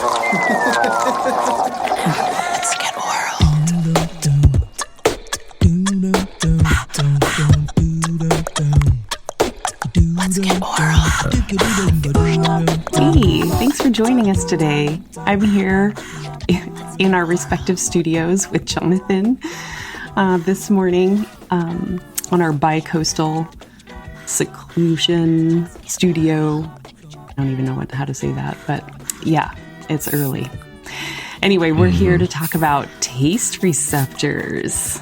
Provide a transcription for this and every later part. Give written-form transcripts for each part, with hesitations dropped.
Let's get oral. Let's get oral. Hey, thanks for joining us today. I'm here in our respective studios with Jonathan this morning on our bi-coastal seclusion studio. I don't even know how to say that, but yeah, it's early. Anyway, we're here to talk about taste receptors.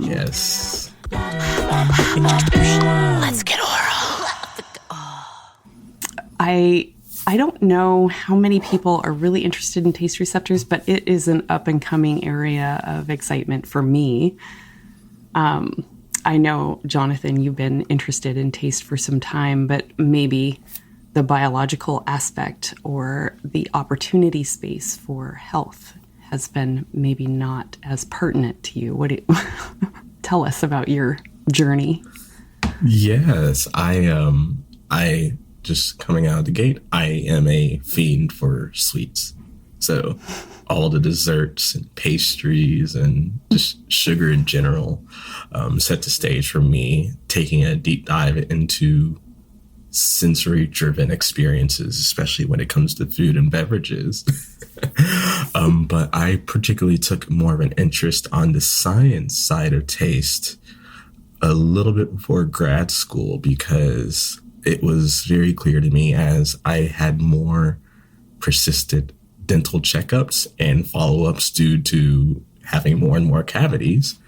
Yes. Let's get oral. I don't know how many people are really interested in taste receptors, but it is an up-and-coming area of excitement for me. I know, Jonathan, you've been interested in taste for some time, but maybe the biological aspect or the opportunity space for health has been maybe not as pertinent to you. Tell us about your journey? Yes, I just coming out of the gate, I am a fiend for sweets. So all the desserts and pastries and just sugar in general set the stage for me taking a deep dive into sensory-driven experiences, especially when it comes to food and beverages. But I particularly took more of an interest on the science side of taste a little bit before grad school, because it was very clear to me as I had more persistent dental checkups and follow-ups due to having more and more cavities.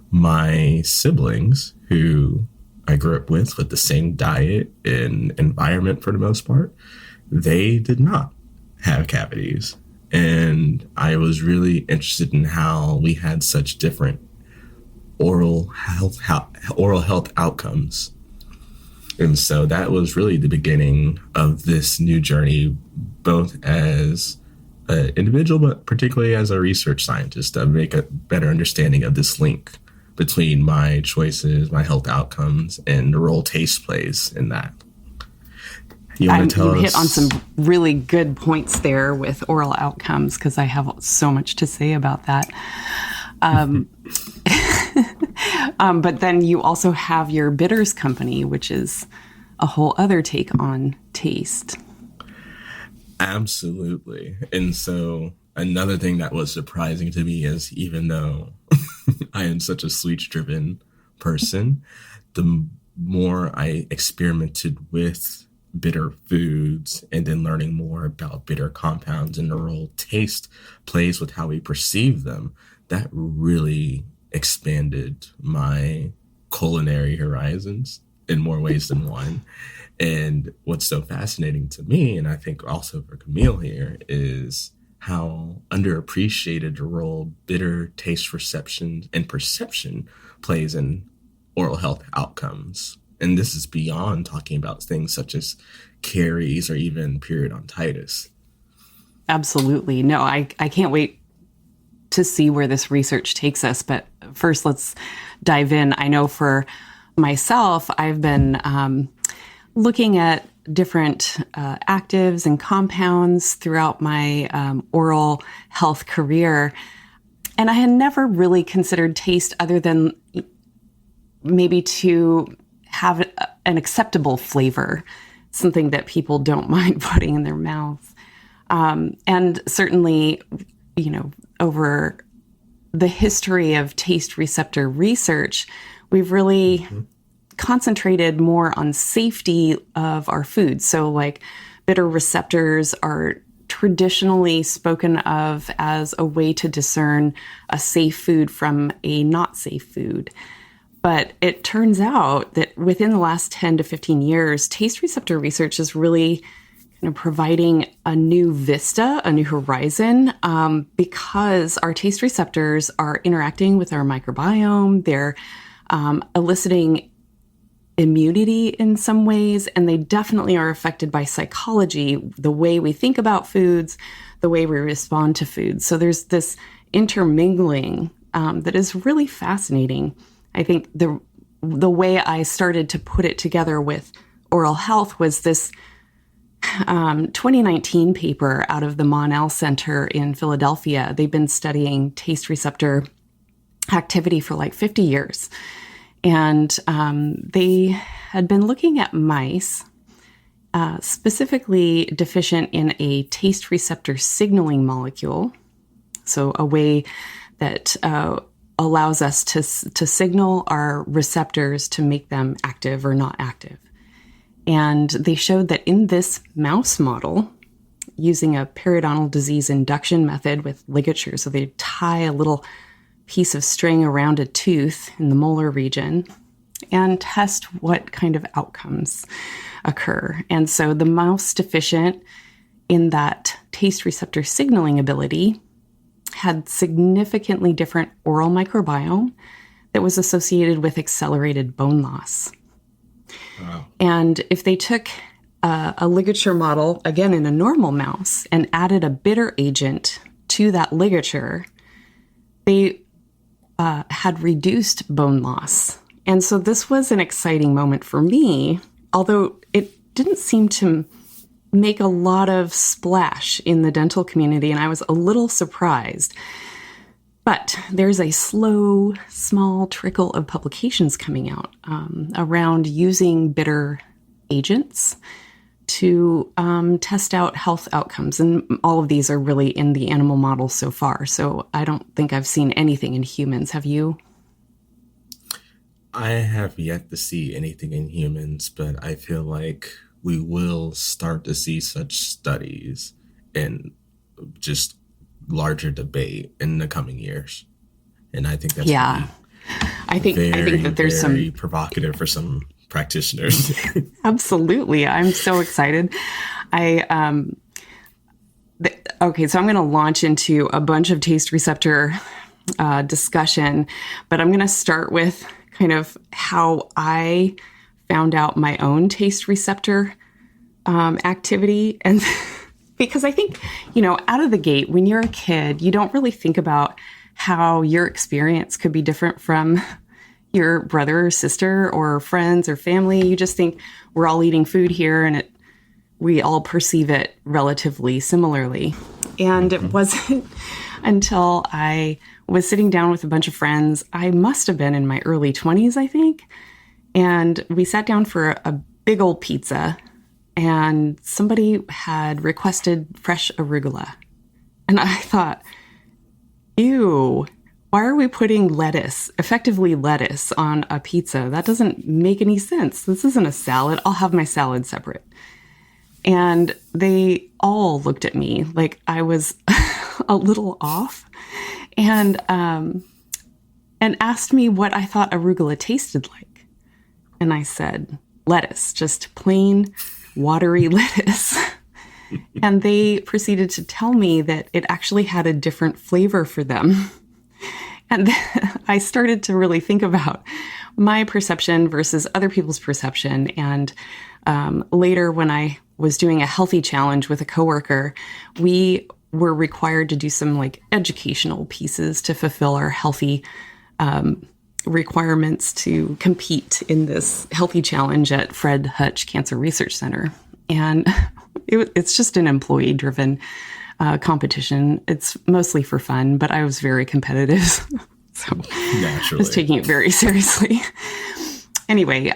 My siblings, who I grew up with the same diet and environment for the most part, they did not have cavities. And I was really interested in how we had such different oral health outcomes. And so that was really the beginning of this new journey, both as an individual, but particularly as a research scientist, to make a better understanding of this link between my choices, my health outcomes, and the role taste plays in that. You want to tell us? You hit on some really good points there with oral outcomes, because I have so much to say about that. But then you also have your bitters company, which is a whole other take on taste. Absolutely. And so another thing that was surprising to me is, even though I am such a sweets-driven person, the more I experimented with bitter foods and then learning more about bitter compounds and the role taste plays with how we perceive them, that really expanded my culinary horizons in more ways than one. And what's so fascinating to me, and I think also for Camille here, is how underappreciated the role bitter taste reception and perception plays in oral health outcomes. And this is beyond talking about things such as caries or even periodontitis. Absolutely. No, I can't wait to see where this research takes us. But first, let's dive in. I know for myself, I've been looking at different actives and compounds throughout my oral health career. And I had never really considered taste other than maybe to have an acceptable flavor, something that people don't mind putting in their mouths. And certainly, over the history of taste receptor research, we've really concentrated more on safety of our foods. So like bitter receptors are traditionally spoken of as a way to discern a safe food from a not safe food. But it turns out that within the last 10 to 15 years, taste receptor research is really providing a new vista, a new horizon, because our taste receptors are interacting with our microbiome. They're eliciting immunity in some ways, and they definitely are affected by psychology, the way we think about foods, the way we respond to foods. So there's this intermingling that is really fascinating. I think the way I started to put it together with oral health was this 2019 paper out of the Mon-El Center in Philadelphia. They've been studying taste receptor activity for like 50 years. And they had been looking at mice specifically deficient in a taste receptor signaling molecule. So a way that allows us to signal our receptors to make them active or not active. And they showed that in this mouse model, using a periodontal disease induction method with ligature, so they tie a little piece of string around a tooth in the molar region and test what kind of outcomes occur. And so the mouse deficient in that taste receptor signaling ability had significantly different oral microbiome that was associated with accelerated bone loss. Wow. And if they took a ligature model, again in a normal mouse, and added a bitter agent to that ligature, they had reduced bone loss. And so this was an exciting moment for me, although it didn't seem to make a lot of splash in the dental community, and I was a little surprised. But there's a slow, small trickle of publications coming out around using bitter agents to test out health outcomes. And all of these are really in the animal model so far. So I don't think I've seen anything in humans. Have you? I have yet to see anything in humans, but I feel like we will start to see such studies and just larger debate in the coming years. And I think that's I think that there's very some provocative for some practitioners. Absolutely. I'm so excited. Okay, so I'm going to launch into a bunch of taste receptor discussion, but I'm going to start with kind of how I found out my own taste receptor activity. And because I think, out of the gate, when you're a kid, you don't really think about how your experience could be different from your brother or sister or friends or family. You just think we're all eating food here and we all perceive it relatively similarly. And it wasn't until I was sitting down with a bunch of friends. I must have been in my early 20s, I think. And we sat down for a big old pizza, and somebody had requested fresh arugula. And I thought, ew, why are we putting effectively lettuce on a pizza? That doesn't make any sense. This isn't a salad. I'll have my salad separate. And they all looked at me like I was a little off and asked me what I thought arugula tasted like. And I said, lettuce, just plain watery lettuce. And they proceeded to tell me that it actually had a different flavor for them. And I started to really think about my perception versus other people's perception. And later, when I was doing a healthy challenge with a coworker, we were required to do some educational pieces to fulfill our healthy requirements to compete in this healthy challenge at Fred Hutch Cancer Research Center. And it's just an employee-driven competition. It's mostly for fun, but I was very competitive. So naturally, I was taking it very seriously. Anyway,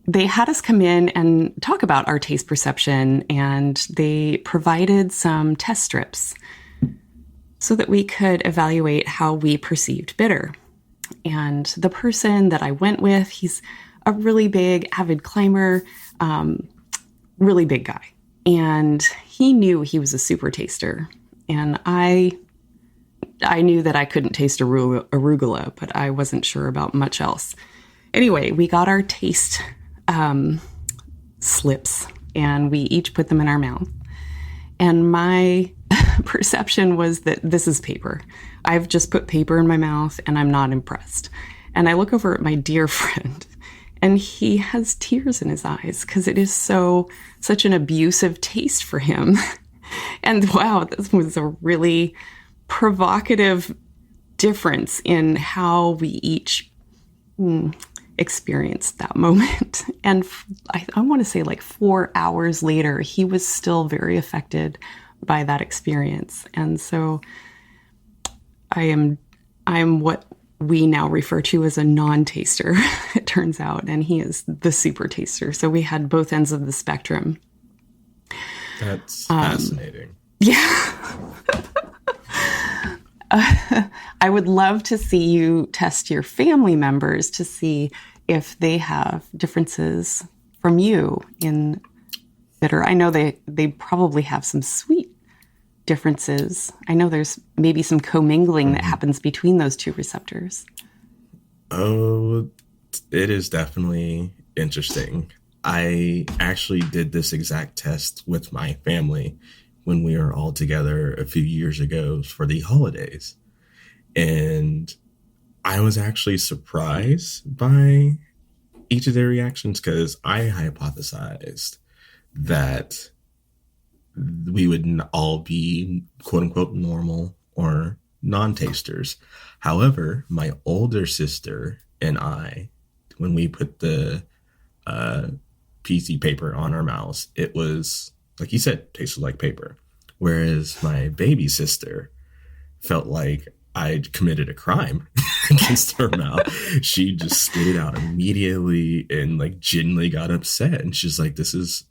they had us come in and talk about our taste perception, and they provided some test strips so that we could evaluate how we perceived bitter. And the person that I went with, he's a really big avid climber, really big guy. And he knew he was a super taster. And I knew that I couldn't taste arugula, but I wasn't sure about much else. Anyway, we got our taste slips, and we each put them in our mouth. And my perception was that this is paper. I've just put paper in my mouth, and I'm not impressed. And I look over at my dear friend, and he has tears in his eyes because it is such an abusive taste for him. And wow, this was a really provocative difference in how we each experienced that moment. And I want to say like 4 hours later, he was still very affected by that experience. And so I am what we now refer to as a non-taster, it turns out, and he is the super taster. So we had both ends of the spectrum. That's fascinating. Yeah. I would love to see you test your family members to see if they have differences from you in bitter. I know they probably have some sweet differences. I know there's maybe some commingling that happens between those two receptors. Oh, it is definitely interesting. I actually did this exact test with my family when we were all together a few years ago for the holidays. And I was actually surprised by each of their reactions because I hypothesized that we would all be quote unquote normal or non-tasters. However, my older sister and I, when we put the PC paper on our mouths, it was, like you said, tasted like paper. Whereas my baby sister felt like I'd committed a crime against her mouth. She just spit it out immediately and like genuinely got upset. And she's like, this is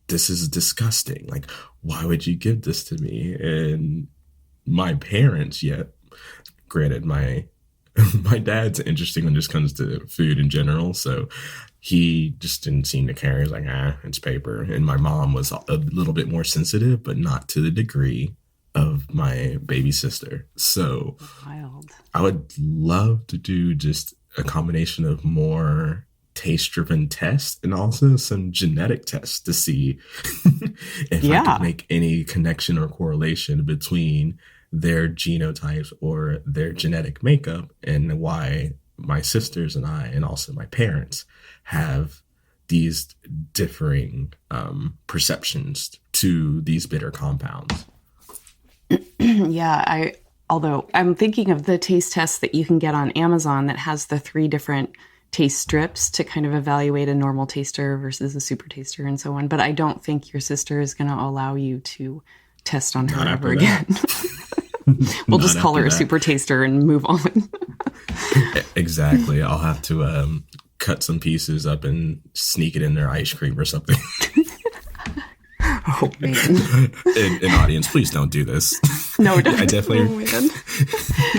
disgusting. Like, why would you give this to me? And my parents, yet granted, my dad's interesting when this comes to food in general. So he just didn't seem to care. He's like, it's paper. And my mom was a little bit more sensitive, but not to the degree of my baby sister. So Wild. I would love to do just a combination of more taste-driven tests and also some genetic tests to see if I could make any connection or correlation between their genotypes or their genetic makeup and why my sisters and I, and also my parents, have these differing perceptions to these bitter compounds. Yeah, although I'm thinking of the taste test that you can get on Amazon that has the 3 different taste strips to kind of evaluate a normal taster versus a super taster and so on. But I don't think your sister is going to allow you to test on her ever again. We'll just call her a super taster and move on. Exactly. I'll have to cut some pieces up and sneak it in their ice cream or something. Oh, man. An audience, please don't do this. No, don't. I definitely. Oh, man.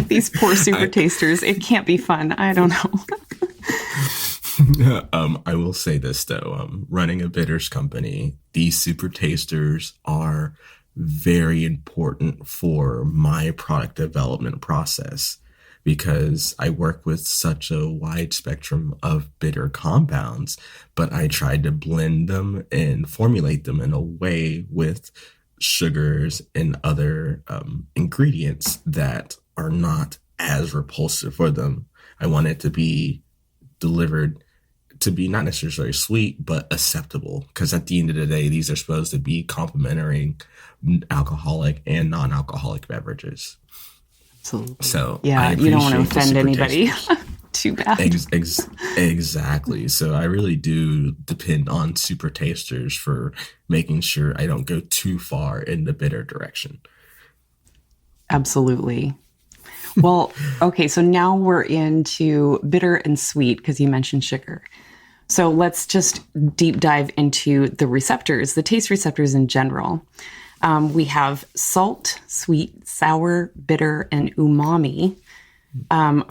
These poor super tasters. It can't be fun. I don't know. I will say this, though. Running a bitters company, these super tasters are very important for my product development process because I work with such a wide spectrum of bitter compounds, but I tried to blend them and formulate them in a way with sugars and other ingredients that are not as repulsive for them. I want it to be delivered to be not necessarily sweet, but acceptable. Because at the end of the day, these are supposed to be complementary alcoholic and non-alcoholic beverages. Absolutely. So yeah, you don't want to offend anybody. Too bad. Exactly. So I really do depend on super tasters for making sure I don't go too far in the bitter direction. Absolutely. Well, okay, so now we're into bitter and sweet because you mentioned sugar. So let's just deep dive into the receptors, the taste receptors in general. We have salt, sweet, sour, bitter, and umami.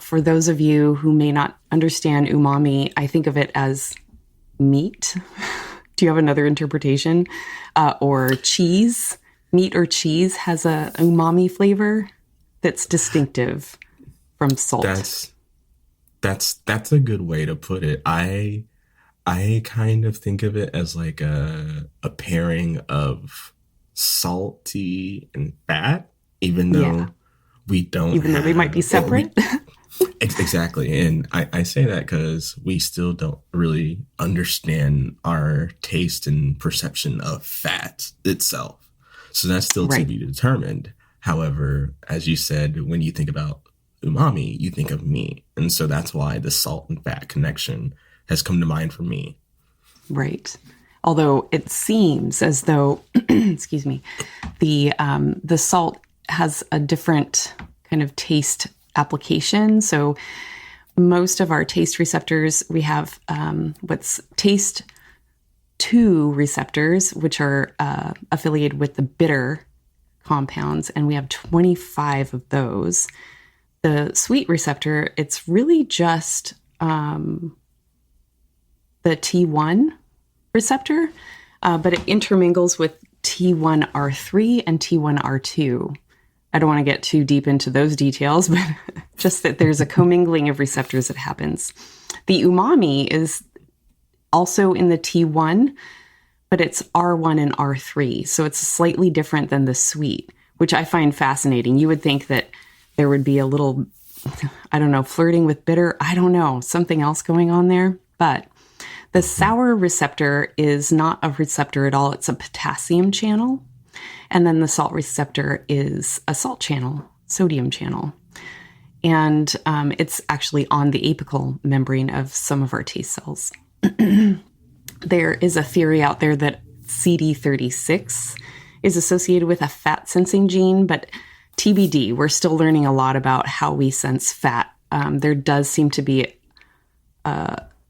For those of you who may not understand umami, I think of it as meat. Do you have another interpretation? Or cheese? Meat or cheese has a umami flavor that's distinctive from salt. That's a good way to put it. I kind of think of it as like a pairing of salty and fat, even though we don't. Even though they might be separate. Exactly. And I say that because we still don't really understand our taste and perception of fat itself. So that's still to be determined. However, as you said, when you think about umami, you think of meat. And so that's why the salt and fat connection has come to mind for me. Right. Although it seems as though, excuse me, the salt has a different kind of taste application. So most of our taste receptors, we have what's taste 2 receptors, which are affiliated with the bitter compounds, and we have 25 of those. The sweet receptor, it's really just the T1 receptor, but it intermingles with T1R3 and T1R2. I don't want to get too deep into those details, but just that there's a commingling of receptors that happens. The umami is also in the T1, but it's R1 and R3. So it's slightly different than the sweet, which I find fascinating. You would think that there would be a little, I don't know, flirting with bitter. I don't know, something else going on there. But the sour receptor is not a receptor at all. It's a potassium channel. And then the salt receptor is a salt channel, sodium channel. And it's actually on the apical membrane of some of our taste cells. There is a theory out there that CD36 is associated with a fat sensing gene, but TBD, we're still learning a lot about how we sense fat. There does seem to be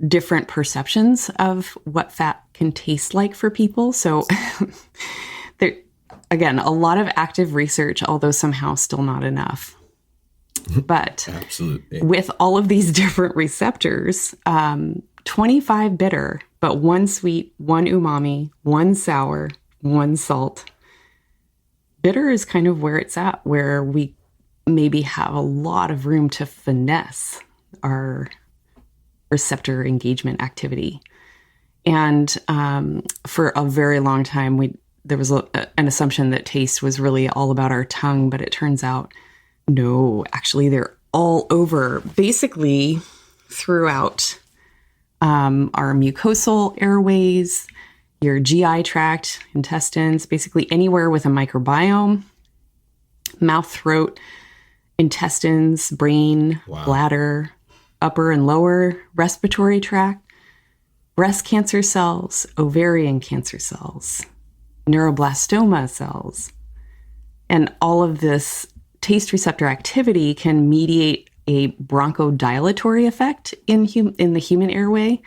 different perceptions of what fat can taste like for people. So there, again, a lot of active research, although somehow still not enough. But absolutely, with all of these different receptors, 25 bitter, but 1 sweet, 1 umami, 1 sour, 1 salt. Bitter is kind of where it's at, where we maybe have a lot of room to finesse our receptor engagement activity. And for a very long time, there was an assumption that taste was really all about our tongue, but it turns out, no, actually they're all over, basically throughout our mucosal airways, your GI tract, intestines, basically anywhere with a microbiome, mouth, throat, intestines, brain, bladder, upper and lower respiratory tract, breast cancer cells, ovarian cancer cells, neuroblastoma cells. And all of this taste receptor activity can mediate a bronchodilatory effect in the human airway.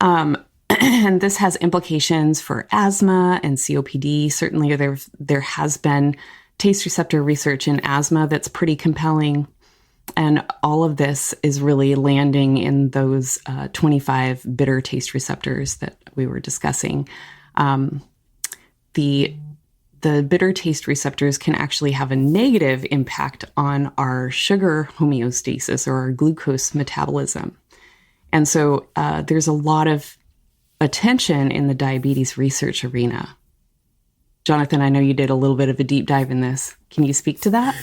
And this has implications for asthma and COPD. Certainly there has been taste receptor research in asthma that's pretty compelling. And all of this is really landing in those 25 bitter taste receptors that we were discussing. The bitter taste receptors can actually have a negative impact on our sugar homeostasis or our glucose metabolism. And so there's a lot of attention in the diabetes research arena. Jonathan, I know you did a little bit of a deep dive in this. Can you speak to that?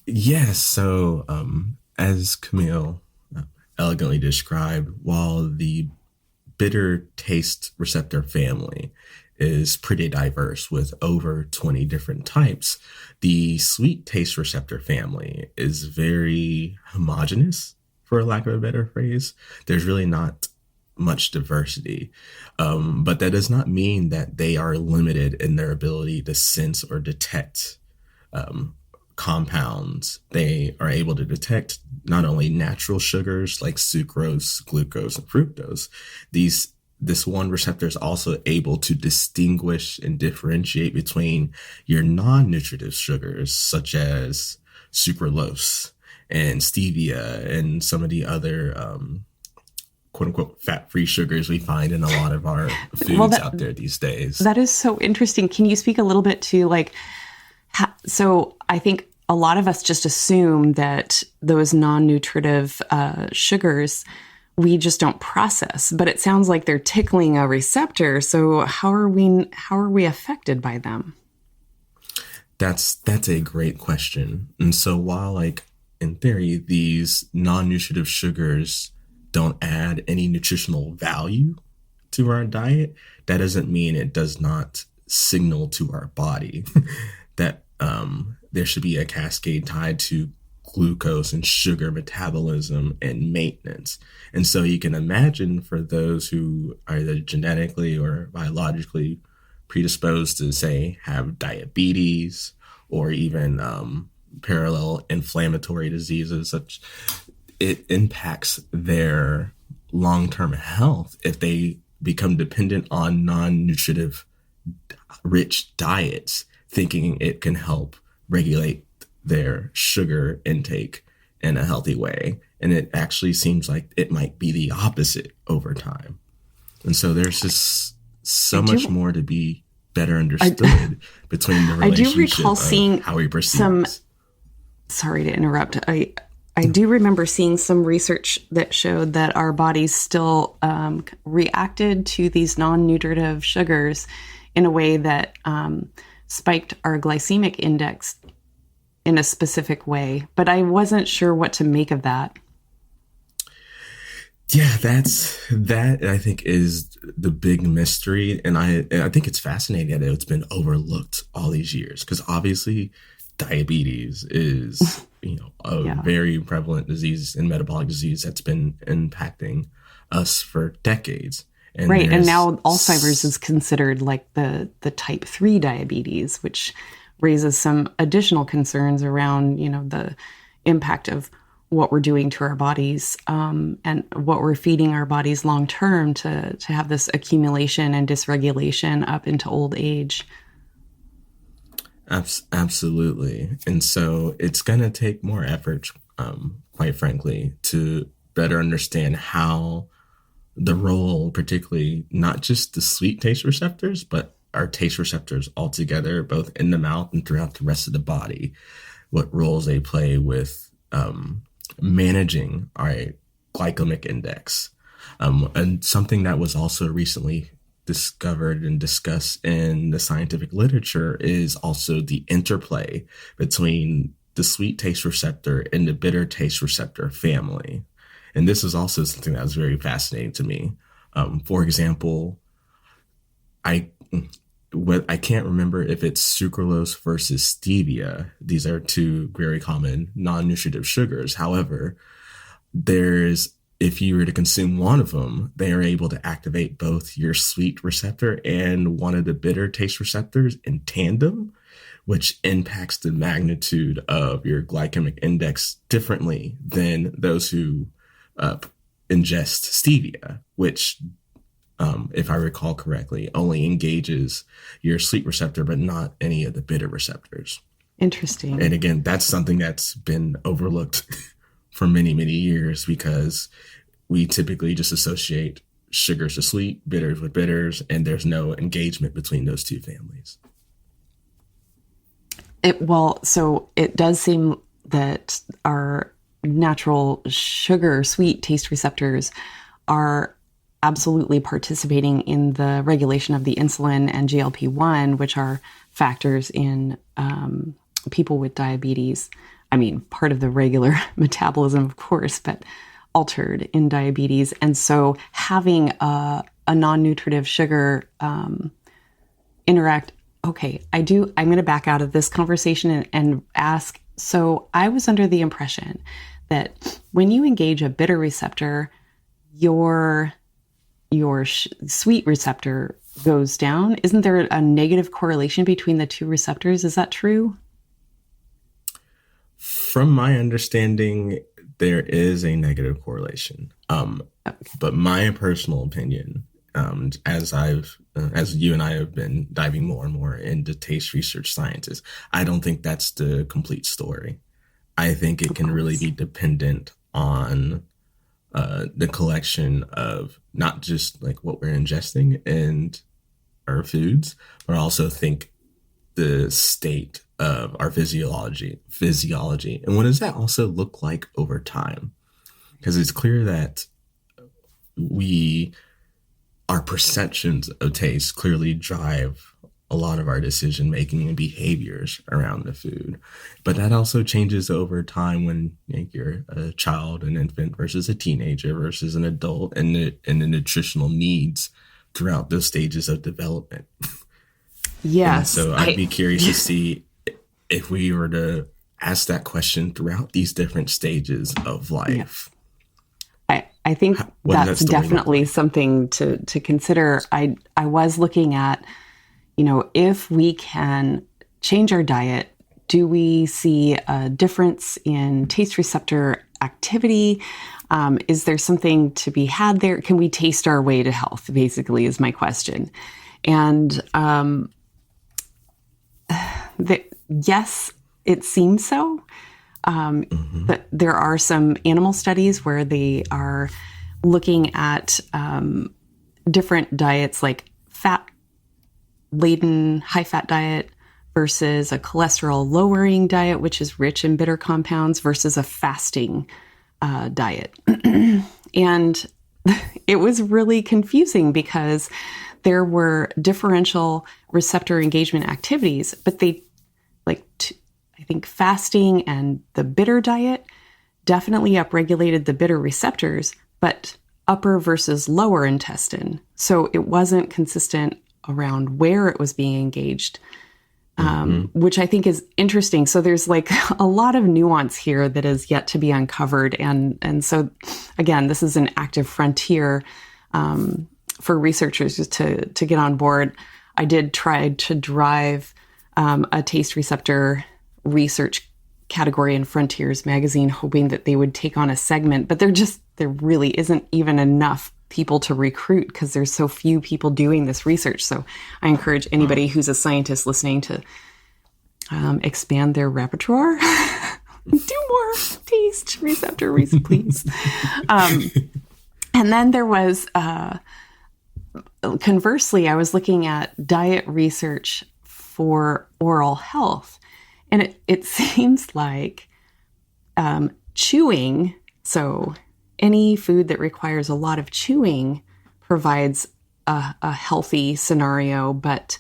Yes. So as Camille elegantly described, while the bitter taste receptor family is pretty diverse with over 20 different types, the sweet taste receptor family is very homogeneous, for lack of a better phrase. There's really not much diversity, but that does not mean that they are limited in their ability to sense or detect compounds. They are able to detect not only natural sugars like sucrose, glucose, and fructose. This one receptor is also able to distinguish and differentiate between your non-nutritive sugars, such as sucralose and stevia and some of the other quote unquote fat-free sugars we find in a lot of our foods out there these days. That is so interesting. Can you speak a little bit to so I think a lot of us just assume that those non-nutritive sugars we just don't process, but it sounds like they're tickling a receptor. So how are we affected by them? That's a great question. And so while in theory, these non-nutritive sugars don't add any nutritional value to our diet, that doesn't mean it does not signal to our body that there should be a cascade tied to glucose and sugar metabolism and maintenance. And so you can imagine for those who are either genetically or biologically predisposed to, say, have diabetes or even parallel inflammatory diseases, such it impacts their long-term health if they become dependent on non-nutritive rich diets, thinking it can help regulate their sugar intake in a healthy way. And it actually seems like it might be the opposite over time. And so there's just so much more to be better understood between the relationship. I do recall seeing how we perceive some. this. Sorry to interrupt. I do remember seeing some research that showed that our bodies still reacted to these non-nutritive sugars in a way that spiked our glycemic index in a specific way. But I wasn't sure what to make of that. Yeah, that I think is the big mystery. And I think it's fascinating that it's been overlooked all these years, because obviously diabetes is, a very prevalent disease and metabolic disease that's been impacting us for decades. And right. And now Alzheimer's is considered like the type 3 diabetes, which raises some additional concerns around, the impact of what we're doing to our bodies and what we're feeding our bodies long term to have this accumulation and dysregulation up into old age. Absolutely. And so it's going to take more effort, quite frankly, to better understand how the role, particularly not just the sweet taste receptors, but our taste receptors altogether, both in the mouth and throughout the rest of the body, what roles they play with managing our glycemic index. And something that was also recently discovered and discussed in the scientific literature is also the interplay between the sweet taste receptor and the bitter taste receptor family. And this is also something that was very fascinating to me. For example, I can't remember if it's sucralose versus stevia. These are two very common non-nutritive sugars. However, if you were to consume one of them, they are able to activate both your sweet receptor and one of the bitter taste receptors in tandem, which impacts the magnitude of your glycemic index differently than those who ingest stevia, which, if I recall correctly, only engages your sweet receptor, but not any of the bitter receptors. Interesting. And again, that's something that's been overlooked for many, many years, because we typically just associate sugars to sweet, bitters with bitters, and there's no engagement between those two families. So it does seem that our natural sugar sweet taste receptors are absolutely participating in the regulation of the insulin and GLP-1, which are factors in people with diabetes. I mean, part of the regular metabolism, of course, but altered in diabetes. And so having a non-nutritive sugar interact, okay, I'm going to back out of this conversation and ask, so I was under the impression that when you engage a bitter receptor, your sweet receptor goes down. Isn't there a negative correlation between the two receptors? Is that true? From my understanding, there is a negative correlation. But my personal opinion, as you and I have been diving more and more into taste research sciences, I don't think that's the complete story. I think it can really be dependent on the collection of not just like what we're ingesting in our foods, but also think the state of our physiology. And what does that also look like over time? Because it's clear that our perceptions of taste clearly drive a lot of our decision making and behaviors around the food. But that also changes over time when you're a child, an infant versus a teenager versus an adult, and the nutritional needs throughout those stages of development. Yes. And so I'd be curious to see if we were to ask that question throughout these different stages of life. I think What that's does that story look definitely like? something to consider. I was looking at, if we can change our diet, do we see a difference in taste receptor activity? Is there something to be had there? Can we taste our way to health, basically, is my question. And yes, it seems so. But there are some animal studies where they are looking at different diets, like fat-laden, high-fat diet versus a cholesterol-lowering diet, which is rich in bitter compounds, versus a fasting diet. And it was really confusing because there were differential receptor engagement activities, but they I think fasting and the bitter diet definitely upregulated the bitter receptors, but upper versus lower intestine. So it wasn't consistent around where it was being engaged, which I think is interesting. So there's like a lot of nuance here that is yet to be uncovered. And so, again, this is an active frontier for researchers to get on board. I did try to drive a taste receptor research category in Frontiers magazine, hoping that they would take on a segment, but there really isn't even enough people to recruit because there's so few people doing this research. So I encourage anybody who's a scientist listening to expand their repertoire. Do more taste receptor research, please. And then there was, conversely, I was looking at diet research for oral health. And it seems like chewing, so any food that requires a lot of chewing provides a healthy scenario. But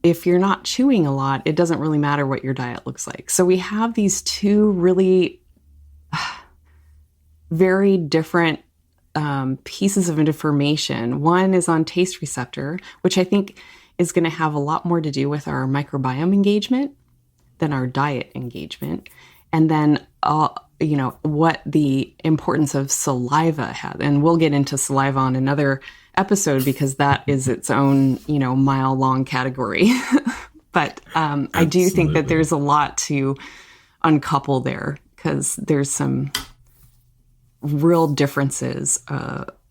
if you're not chewing a lot, it doesn't really matter what your diet looks like. So we have these two really very different pieces of information. One is on taste receptor, which I think is going to have a lot more to do with our microbiome engagement than our diet engagement. And then, what the importance of saliva had. And we'll get into saliva on another episode because that is its own, mile-long category. But I do think that there's a lot to uncouple there because there's some real differences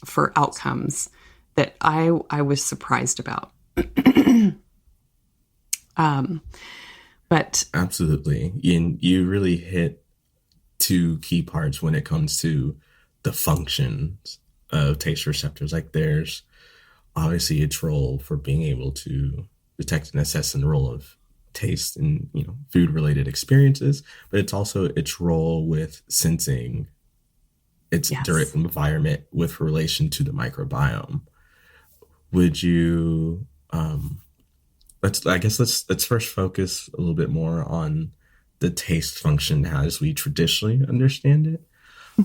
for outcomes that I was surprised about. But Absolutely. And you really hit two key parts when it comes to the functions of taste receptors. Like there's obviously its role for being able to detect and assess the role of taste in, food related experiences, but it's also its role with sensing its direct environment with relation to the microbiome. Would you, let's first focus a little bit more on the taste function as we traditionally understand it.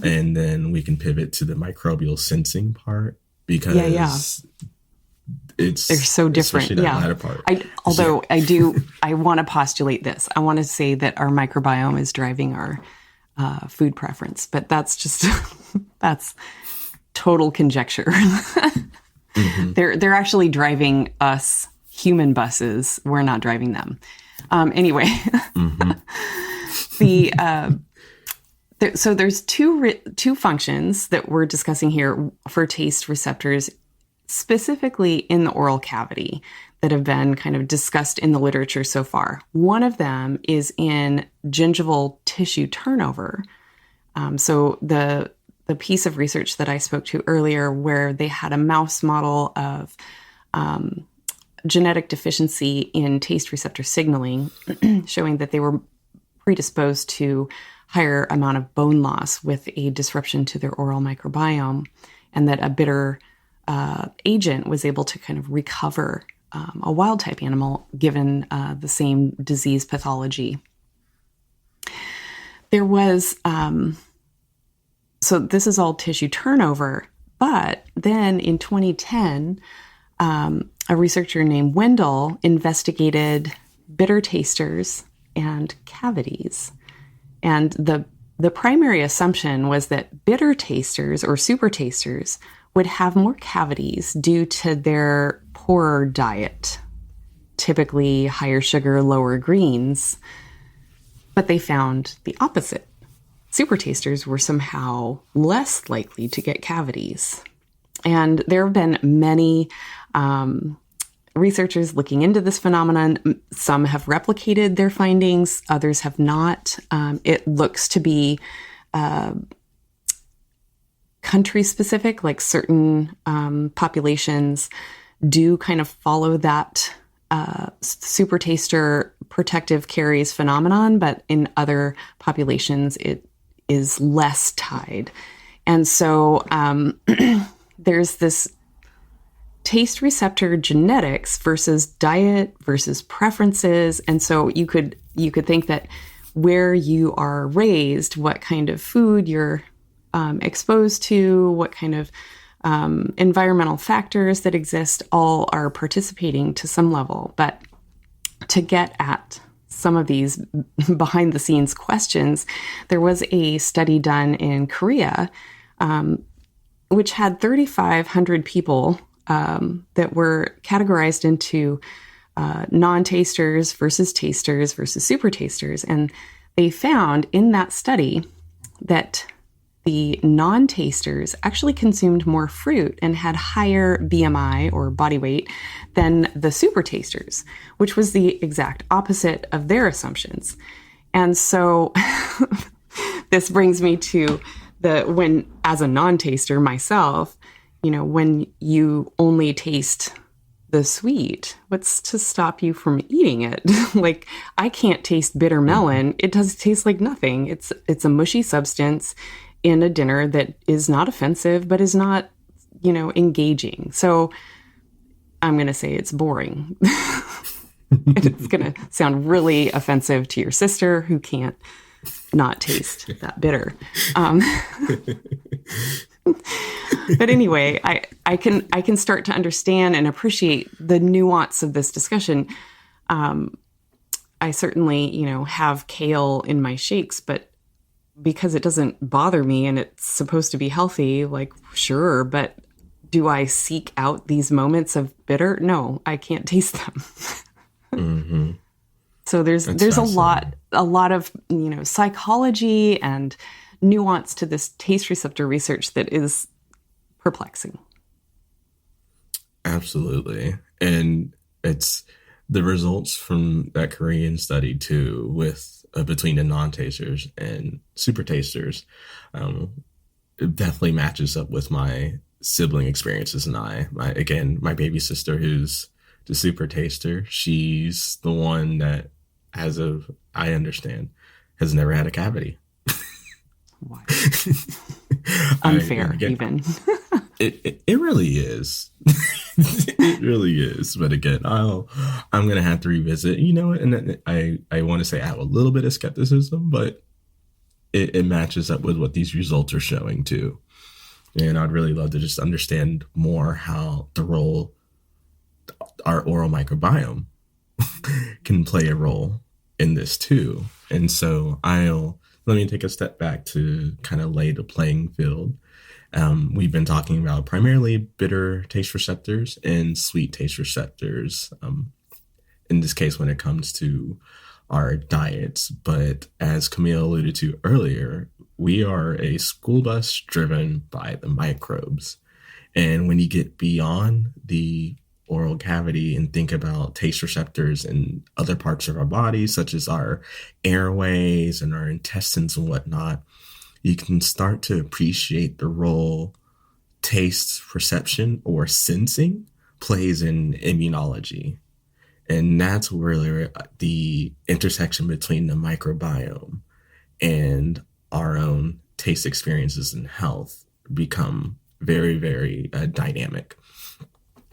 And then we can pivot to the microbial sensing part because they're so different. That latter part. I want to postulate this. I want to say that our microbiome is driving our food preference, but that's total conjecture. They're actually driving us human buses. We're not driving them. Anyway, so there's two functions that we're discussing here for taste receptors, specifically in the oral cavity, that have been kind of discussed in the literature so far. One of them is in gingival tissue turnover. So the piece of research that I spoke to earlier, where they had a mouse model of genetic deficiency in taste receptor signaling, showing that they were predisposed to higher amount of bone loss with a disruption to their oral microbiome, and that a bitter agent was able to kind of recover a wild type animal given the same disease pathology. There was, so this is all tissue turnover, but then in 2010, a researcher named Wendell investigated bitter tasters and cavities. And the primary assumption was that bitter tasters or super tasters would have more cavities due to their poorer diet, typically higher sugar, lower greens. But they found the opposite. Super tasters were somehow less likely to get cavities. And there have been many researchers looking into this phenomenon. Some have replicated their findings, others have not. It looks to be country specific, like certain populations do kind of follow that super taster protective caries phenomenon, but in other populations, it is less tied. And so there's this taste receptor genetics versus diet versus preferences. And so you could think that where you are raised, what kind of food you're exposed to, what kind of environmental factors that exist, all are participating to some level. But to get at some of these behind the scenes questions, there was a study done in Korea, which had 3,500 people that were categorized into non-tasters versus super tasters. And they found in that study that the non-tasters actually consumed more fruit and had higher BMI or body weight than the super tasters, which was the exact opposite of their assumptions. And so this brings me to when, as a non-taster myself, when you only taste the sweet, what's to stop you from eating it? Like, I can't taste bitter melon. It does taste like nothing. It's a mushy substance in a dinner that is not offensive, but is not, engaging. So I'm going to say it's boring. It's going to sound really offensive to your sister who can't not taste that bitter. But anyway, I can start to understand and appreciate the nuance of this discussion. I certainly, have kale in my shakes, but because it doesn't bother me and it's supposed to be healthy, like, sure, but do I seek out these moments of bitter? No, I can't taste them. Mm-hmm. So there's a lot of, psychology and nuance to this taste receptor research that is perplexing. Absolutely. And it's the results from that Korean study too, with between the non-tasters and super tasters, it definitely matches up with my sibling experiences. And my baby sister, who's the super taster, she's the one that, as of I understand, has never had a cavity. Why? Unfair, even. It really is. It really is. But again, I'm gonna have to revisit. And I want to say I have a little bit of skepticism, but it matches up with what these results are showing too. And I'd really love to just understand more how the role our oral microbiome can play a role in this too. And so let me take a step back to kind of lay the playing field. We've been talking about primarily bitter taste receptors and sweet taste receptors, in this case when it comes to our diets. But as Camille alluded to earlier, we are a school bus driven by the microbes. And when you get beyond the oral cavity and think about taste receptors in other parts of our body, such as our airways and our intestines and whatnot, you can start to appreciate the role taste perception or sensing plays in immunology. And that's where the intersection between the microbiome and our own taste experiences and health become very, very dynamic.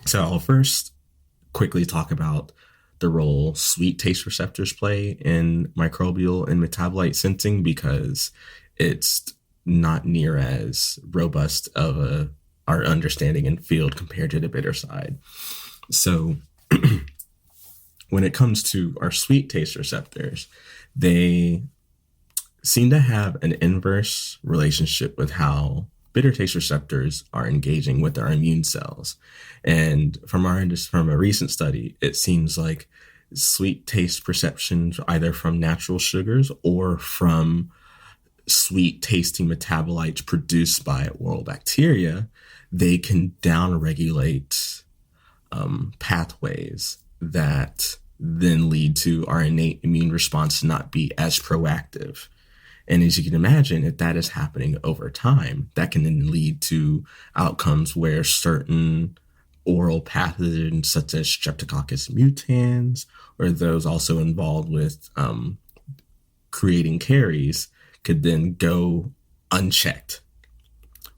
So I'll first quickly talk about the role sweet taste receptors play in microbial and metabolite sensing, because it's not near as robust of our understanding and field compared to the bitter side. So when it comes to our sweet taste receptors, they seem to have an inverse relationship with how bitter taste receptors are engaging with our immune cells. And from a recent study, it seems like sweet taste perceptions, either from natural sugars or from sweet tasting metabolites produced by oral bacteria, they can downregulate pathways that then lead to our innate immune response to not be as proactive. And as you can imagine, if that is happening over time, that can then lead to outcomes where certain oral pathogens such as Streptococcus mutans, or those also involved with creating caries, could then go unchecked.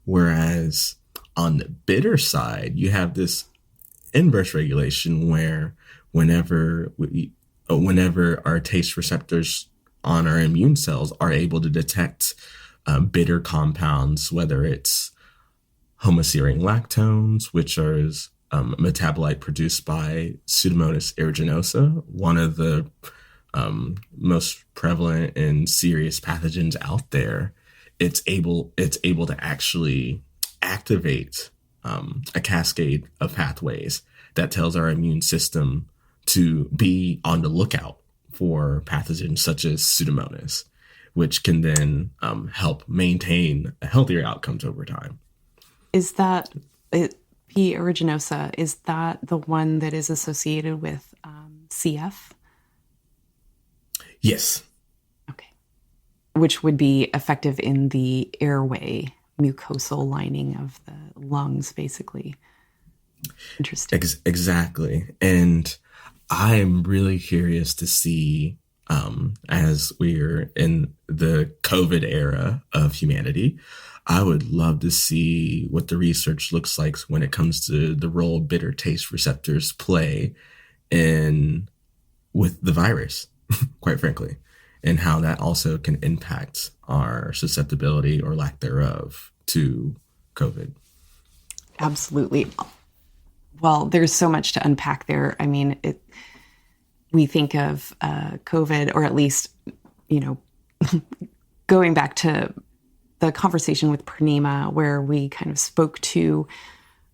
Whereas on the bitter side, you have this inverse regulation where whenever our taste receptors on our immune cells are able to detect bitter compounds, whether it's homoserine lactones, which are a metabolite produced by Pseudomonas aeruginosa, one of the most prevalent and serious pathogens out there. It's able to actually activate a cascade of pathways that tells our immune system to be on the lookout for pathogens such as Pseudomonas, which can then help maintain healthier outcomes over time. Is that P. aeruginosa? Is that the one that is associated with CF? Yes. Okay. Which would be effective in the airway, mucosal lining of the lungs, basically. Interesting. Exactly. And I'm really curious to see, as we're in the COVID era of humanity, I would love to see what the research looks like when it comes to the role bitter taste receptors play with the virus, quite frankly, and how that also can impact our susceptibility or lack thereof to COVID. Absolutely. Well, there's so much to unpack there. I mean, we think of COVID, or at least, going back to the conversation with Purnima, where we kind of spoke to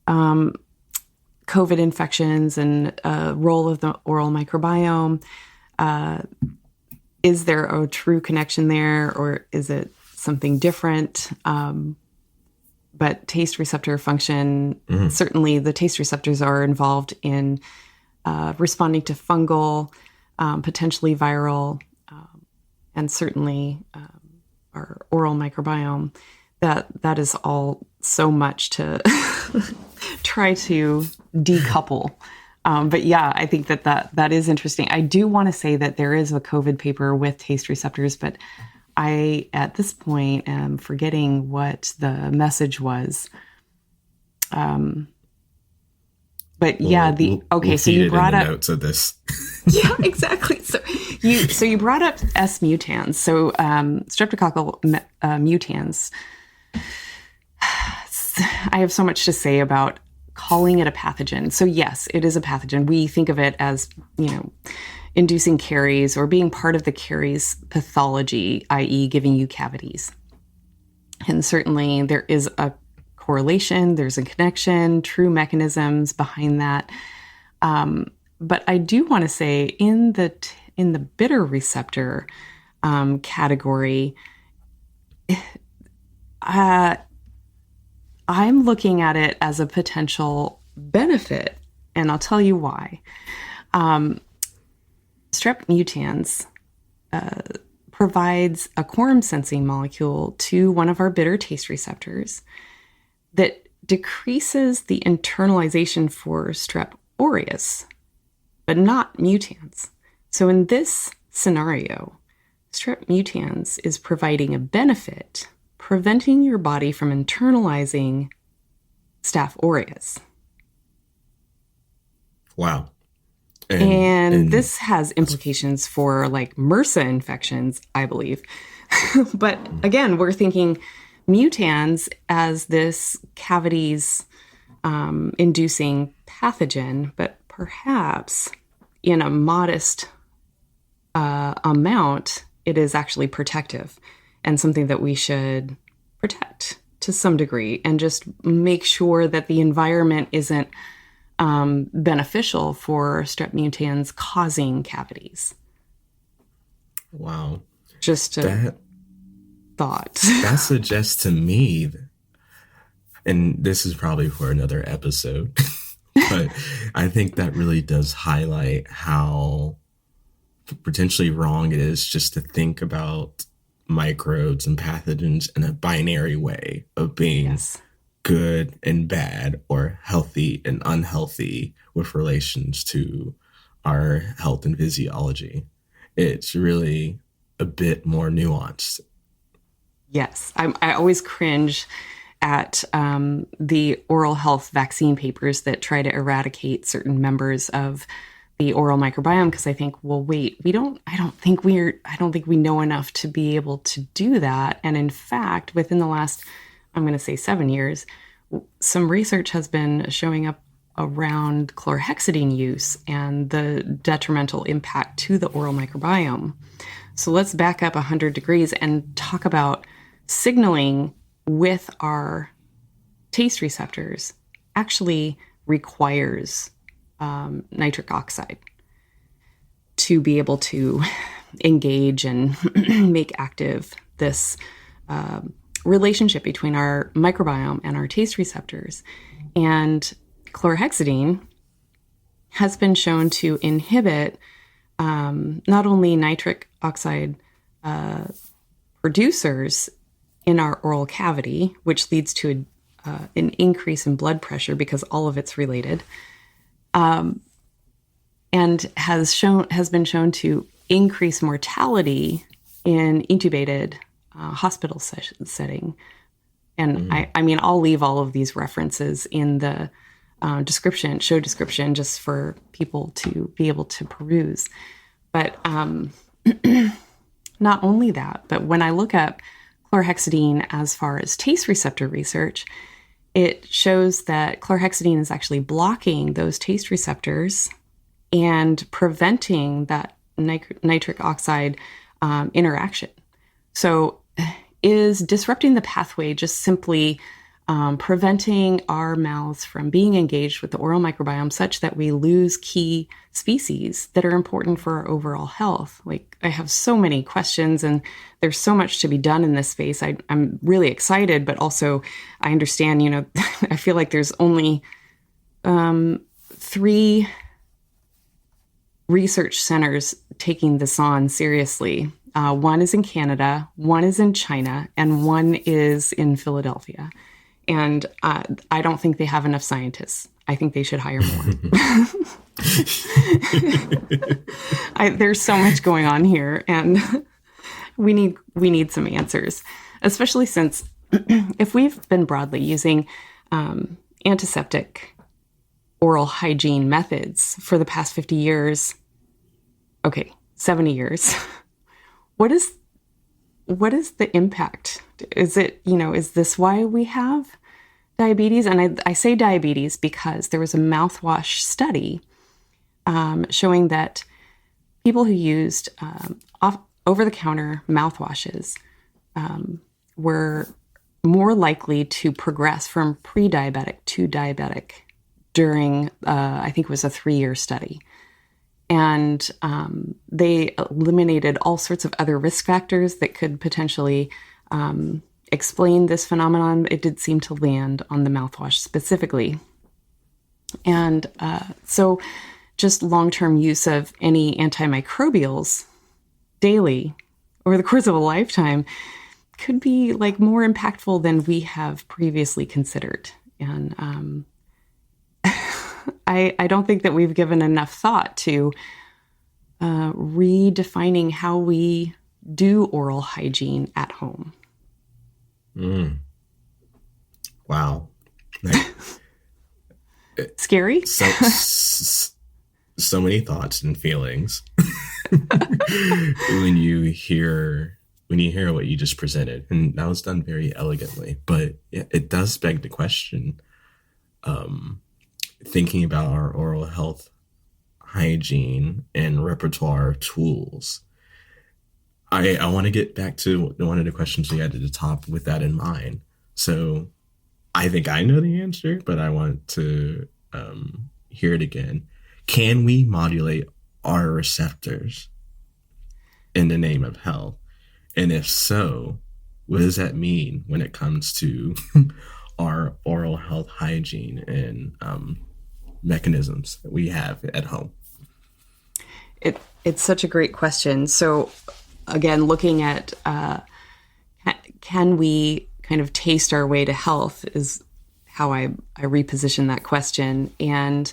COVID infections and role of the oral microbiome. Is there a true connection there, or is it something different? But taste receptor function, certainly the taste receptors are involved in responding to fungal, potentially viral, and certainly our oral microbiome. That is all so much to try to decouple. But yeah, I think that is interesting. I do want to say that there is a COVID paper with taste receptors, but I, at this point, am forgetting what the message was. But yeah, we'll so you brought up notes of this. Yeah, exactly. So you brought up S mutans. So streptococcal mutans. I have so much to say about calling it a pathogen. So yes, it is a pathogen. We think of it as, inducing caries or being part of the caries pathology, i.e. giving you cavities. And certainly there is a correlation, there's a connection, true mechanisms behind that. But I do want to say in the bitter receptor category, I'm looking at it as a potential benefit, and I'll tell you why. Strep mutans provides a quorum sensing molecule to one of our bitter taste receptors that decreases the internalization for Strep aureus, but not mutans. So in this scenario, Strep mutans is providing a benefit, preventing your body from internalizing Staph aureus. Wow. And this has implications for like MRSA infections, I believe. But again, we're thinking mutans as this cavities inducing pathogen, but perhaps in a modest amount, it is actually protective. and something that we should protect to some degree, and just make sure that the environment isn't beneficial for strep mutans causing cavities. Wow. Just a thought. That suggests to me, and this is probably for another episode, but I think that really does highlight how potentially wrong it is just to think about microbes and pathogens in a binary way of being good and bad or healthy and unhealthy with relations to our health and physiology. It's really a bit more nuanced. Yes. I always cringe at the oral health vaccine papers that try to eradicate certain members of the oral microbiome, because I think, well, wait, I don't think we know enough to be able to do that. And in fact, within the last, I'm going to say 7 years, some research has been showing up around chlorhexidine use and the detrimental impact to the oral microbiome. So let's back up 100 degrees and talk about signaling with our taste receptors actually requires nitric oxide to be able to engage and make active this relationship between our microbiome and our taste receptors. And chlorhexidine has been shown to inhibit not only nitric oxide producers in our oral cavity, which leads to an increase in blood pressure because all of it's related, and has been shown to increase mortality in intubated hospital setting. And I mean, I'll leave all of these references in the show description, just for people to be able to peruse. But not only that, but when I look at chlorhexidine as far as taste receptor research, it shows that chlorhexidine is actually blocking those taste receptors and preventing that nitric oxide interaction. So is disrupting the pathway just simply preventing our mouths from being engaged with the oral microbiome such that we lose key species that are important for our overall health? Like, I have so many questions, and there's so much to be done in this space. I'm really excited, but also I understand, I feel like there's only 3 research centers taking this on seriously. One is in Canada, one is in China, and one is in Philadelphia. And I don't think they have enough scientists. I think they should hire more. There's so much going on here, and we need some answers, especially since if we've been broadly using antiseptic oral hygiene methods for the past 50 years, 70 years, what is the impact? Is it, is this why we have diabetes? And I say diabetes because there was a mouthwash study showing that people who used over-the-counter mouthwashes were more likely to progress from pre-diabetic to diabetic during, I think it was a 3-year study. And they eliminated all sorts of other risk factors that could potentially explain this phenomenon. It did seem to land on the mouthwash specifically. And so just long-term use of any antimicrobials daily over the course of a lifetime could be like more impactful than we have previously considered. And I don't think that we've given enough thought to redefining how we do oral hygiene at home. Wow. Scary? So many thoughts and feelings when you hear what you just presented, and that was done very elegantly. But it does beg the question, thinking about our oral health hygiene and repertoire of tools. I want to get back to one of the questions we had at the top with that in mind. So I think I know the answer, but I want to hear it again. Can we modulate our receptors in the name of health? And if so, what does that mean when it comes to our oral health hygiene and mechanisms that we have at home? It's such a great question. So again, looking at can we kind of taste our way to health is how I reposition that question. And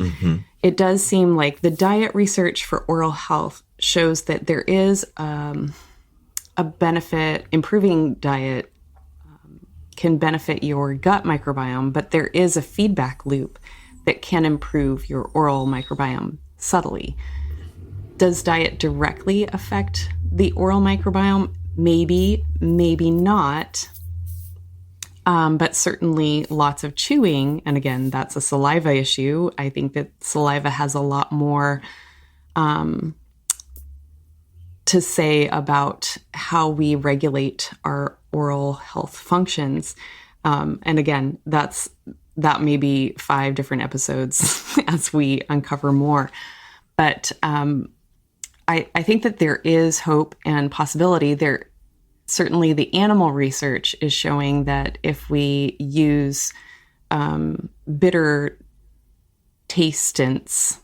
it does seem like the diet research for oral health shows that there is a benefit. Improving diet can benefit your gut microbiome, but there is a feedback loop that can improve your oral microbiome subtly. Does diet directly affect the oral microbiome? Maybe, maybe not. But certainly lots of chewing, and again, that's a saliva issue. I think that saliva has a lot more to say about how we regulate our oral health functions. And again, that may be 5 different episodes as we uncover more. But I think that there is hope and possibility. Certainly the animal research is showing that if we use bitter tastants,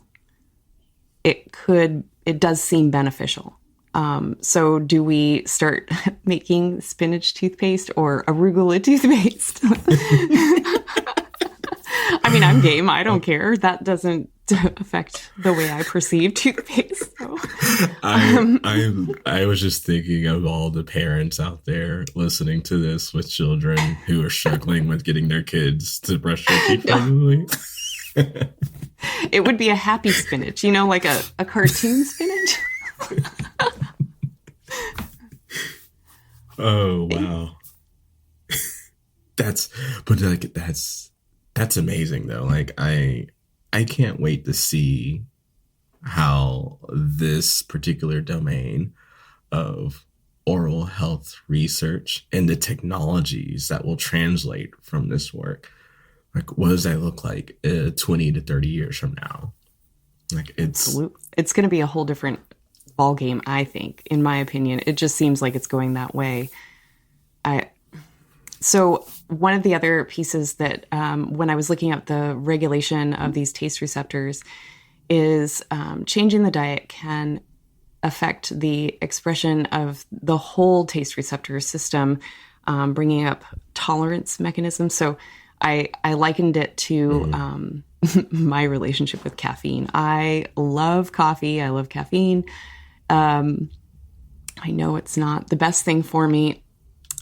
it does seem beneficial. So do we start making spinach toothpaste or arugula toothpaste? I mean, I'm game. I don't care. That doesn't affect the way I perceive toothpaste. So. I was just thinking of all the parents out there listening to this with children who are struggling with getting their kids to brush their teeth regularly. It would be a happy spinach, like a cartoon spinach. Oh, wow. That's amazing though. Like I can't wait to see how this particular domain of oral health research and the technologies that will translate from this work, like what does that look like 20 to 30 years from now? Like it's going to be a whole different ball game, I think, in my opinion. It just seems like it's going that way. So one of the other pieces that when I was looking at the regulation of these taste receptors is changing the diet can affect the expression of the whole taste receptor system, bringing up tolerance mechanisms. So I likened it to my relationship with caffeine. I love coffee. I love caffeine. I know it's not the best thing for me,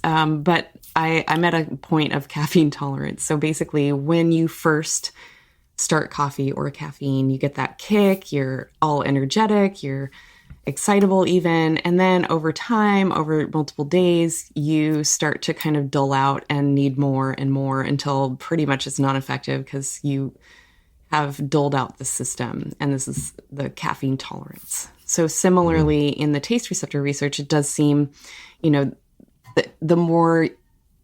but I'm at a point of caffeine tolerance. So basically, when you first start coffee or caffeine, you get that kick, you're all energetic, you're excitable even. And then over time, over multiple days, you start to kind of dull out and need more and more until pretty much it's not effective because you have dulled out the system. And this is the caffeine tolerance. So similarly, in the taste receptor research, it does seem, the more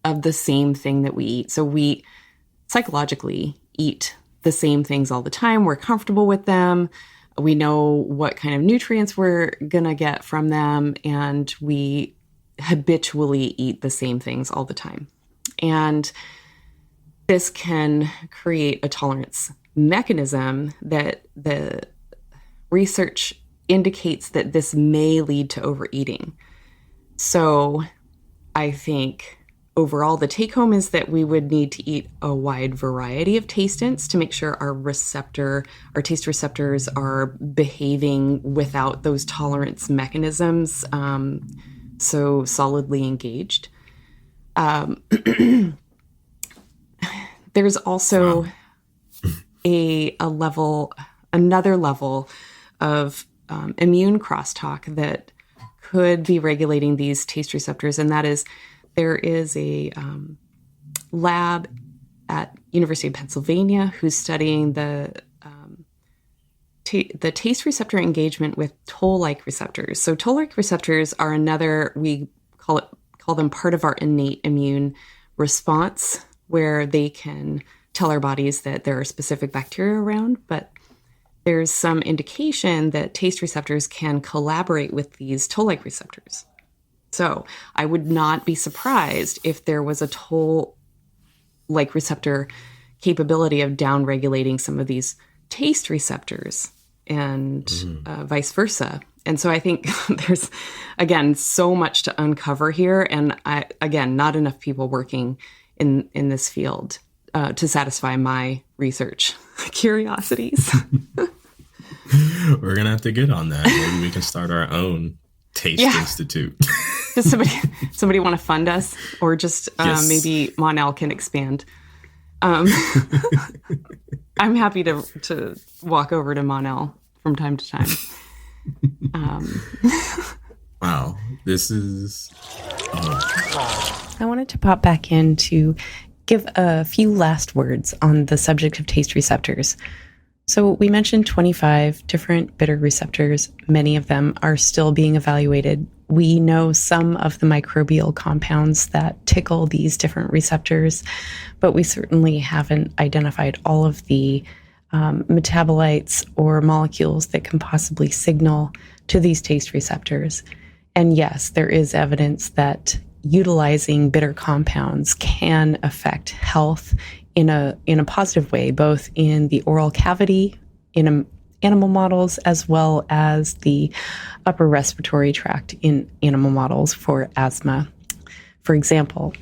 of the same thing that we eat. So we psychologically eat the same things all the time. We're comfortable with them. We know what kind of nutrients we're going to get from them. And we habitually eat the same things all the time. And this can create a tolerance mechanism that the research indicates that this may lead to overeating. So I think overall, the take home is that we would need to eat a wide variety of tastants to make sure our taste receptors are behaving without those tolerance mechanisms so solidly engaged. There's also another level of immune crosstalk that could be regulating these taste receptors, and that is there is a lab at University of Pennsylvania who's studying the the taste receptor engagement with toll-like receptors. So toll-like receptors are another, we call them part of our innate immune response, where they can tell our bodies that there are specific bacteria around, but there's some indication that taste receptors can collaborate with these toll-like receptors. So I would not be surprised if there was a toll-like receptor capability of downregulating some of these taste receptors and vice versa. And so I think there's, again, so much to uncover here. And not enough people working in this field to satisfy my research curiosities. We're going to have to get on that. Maybe we can start our own taste institute. Does somebody want to fund us? Or just Yes. maybe Monel can expand. I'm happy to walk over to Monel from time to time. Wow. This is... I wanted to pop back in to give a few last words on the subject of taste receptors. So we mentioned 25 different bitter receptors. Many of them are still being evaluated. We know some of the microbial compounds that tickle these different receptors, but we certainly haven't identified all of the metabolites or molecules that can possibly signal to these taste receptors. And yes, there is evidence that utilizing bitter compounds can affect health in a positive way, both in the oral cavity, in animal models, as well as the upper respiratory tract in animal models for asthma, for example.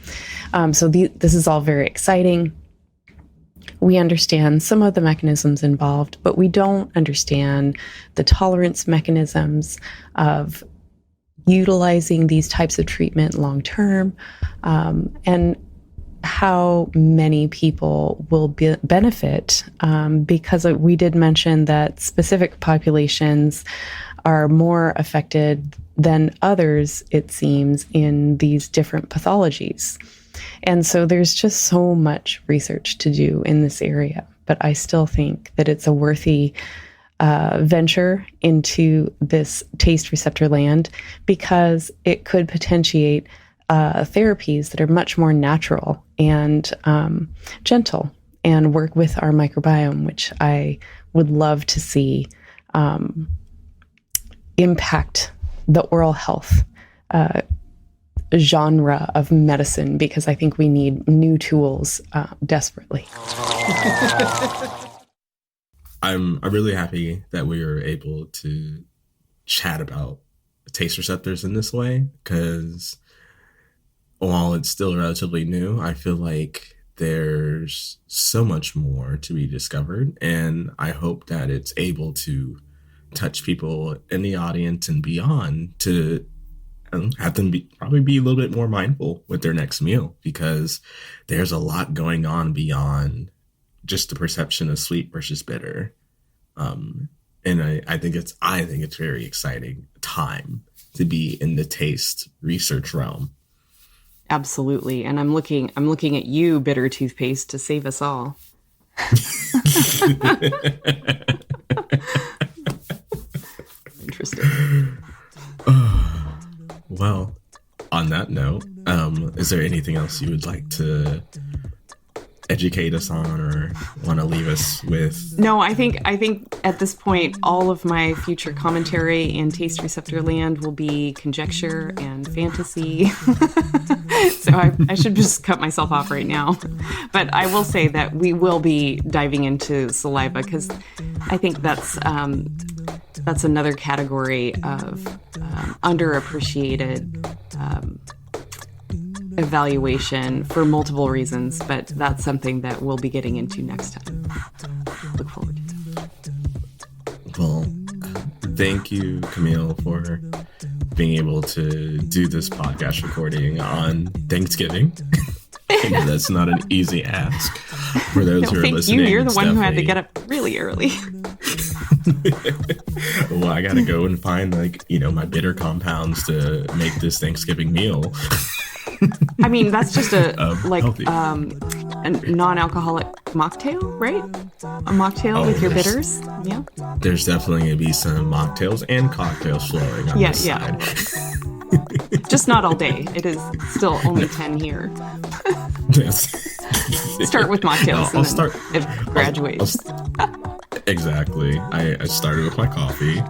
So this is all very exciting. We understand some of the mechanisms involved, but we don't understand the tolerance mechanisms of utilizing these types of treatment long term, and how many people will benefit, because we did mention that specific populations are more affected than others, it seems, in these different pathologies. And so there's just so much research to do in this area, but I still think that it's a worthy venture into this taste receptor land, because it could potentiate therapies that are much more natural and gentle and work with our microbiome, which I would love to see impact the oral health genre of medicine, because I think we need new tools desperately. I'm really happy that we were able to chat about taste receptors in this way, because while it's still relatively new, I feel like there's so much more to be discovered, and I hope that it's able to touch people in the audience and beyond to have them probably be a little bit more mindful with their next meal, because there's a lot going on beyond just the perception of sweet versus bitter. And I think it's very exciting time to be in the taste research realm. Absolutely. And I'm looking at you, bitter toothpaste, to save us all. Interesting. Well, on that note, is there anything else you would like to educate us on or want to leave us with? No, I think at this point, all of my future commentary in Taste Receptor Land will be conjecture and fantasy. So I should just cut myself off right now. But I will say that we will be diving into saliva, because I think that's another category of underappreciated evaluation for multiple reasons, but that's something that we'll be getting into next time. Look forward to it. Well, thank you, Camille, for being able to do this podcast recording on Thanksgiving. I know that's not an easy ask for those who are listening. You're the one who had to get up really early. Well, I gotta go and find my bitter compounds to make this Thanksgiving meal. I mean, that's just a healthy. non-alcoholic mocktail, right? A mocktail with your bitters. Yeah. There's definitely going to be some mocktails and cocktails flowing on this side. Just not all day. It is still only 10 here. Start with mocktails and then it graduates. Exactly. I started with my coffee.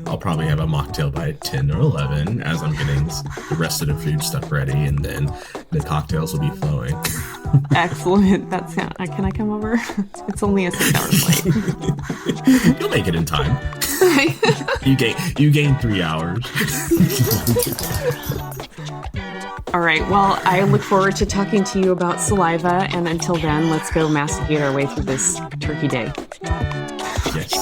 I'll probably have a mocktail by 10 or 11 as I'm getting the rest of the food stuff ready, and then the cocktails will be flowing. Excellent. Can I come over? It's only a 6-hour flight. You'll make it in time. You gain 3 hours. All right. Well, I look forward to talking to you about saliva, and until then, let's go masticate our way through this turkey day. Yes.